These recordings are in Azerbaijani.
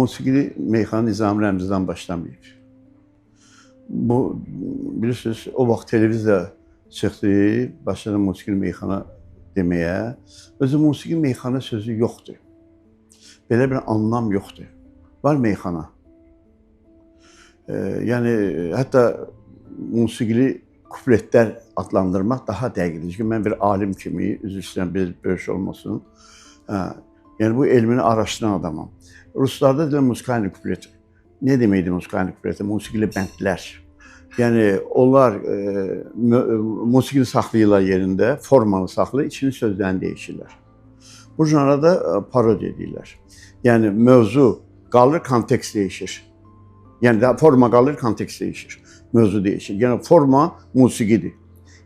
Musiqili Meyxana Nizami Rəmzdən başlamayıb. Bu, bilirsiniz, o vaxt televiziya çıxdı, başladı musiqili meyxana deməyə. Özü musiqili meyxana sözü yoxdur. Belə bir anlam yoxdur. Var meyxana. Yəni, hətta musiqili kupletlər adlandırmaq daha dəqiqdir. Çünki mən bir alim kimi, üzr istəyirəm, bir böyük olmasın. Yəni, bu elmini araşdıran adamam. Ruslarda deyilən musikalni kuplet. Ne deməkdir musikalni kuplet? Musiqili bəndlər. Yəni, onlar musiqini saxlayırlar yerində, formanı saxlayır, içinin sözlərini dəyişirlər. Bu janrada parodiya edirlər. Yəni, mövzu qalır, kontekst dəyişir. Yəni, forma qalır, kontekst dəyişir. Mövzu dəyişir. Yəni, forma musiqidir.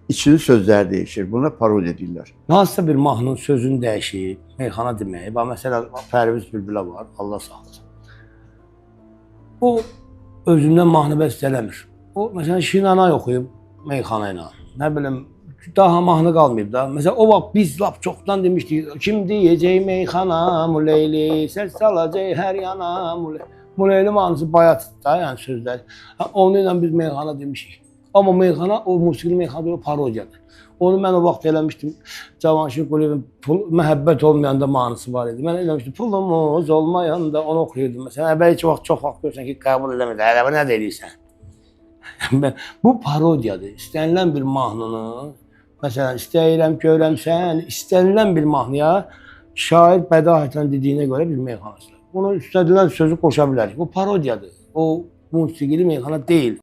İçinin sözləri dəyişir. Buna parodiya edirlər. Hansısa bir mahnının sözünü dəyişib, meyxana deməyi. Məsələn, Pərviz Bülbülə var, Allah saxlasın. O, özündən mahnı bəst eləmir. O, məsələn, Şinanay oxuyub meyxana ilə. Nə bilim, daha mahnı qalmayıb da. Məsələn, o vaxt biz lap çoxdan demişdik, kim deyəcək meyxana, muleyli, səs salacaq hər yana, muleyli mahnısı bayatdır da, yəni sözləri. Onu ilə biz meyxana demişik. Amma meyxana, o musiqili meyxana o parodiyadır. Onu mən o vaxt eləmişdim. Cavanşir Quliyevin məhəbbət olmayanda mahnısı var idi. Mən eləmişdim, pulumuz olmayanda onu oxuyurdum. Məsələn, əvvəlki vaxt çox vaxt görsən ki, qəbul eləmirdi. Ələbə nə deyirsən? Bu parodiyadır. İstənilən bir mahnını, məsələn, istəyirəm, görəm sən, istənilən bir mahnıya şair bədahətən dediyinə görə bir meyxanasıdır. Bunu istədilən sözü qoşa bilərik. Bu parodiyadır. O musiqili meyxana deyil.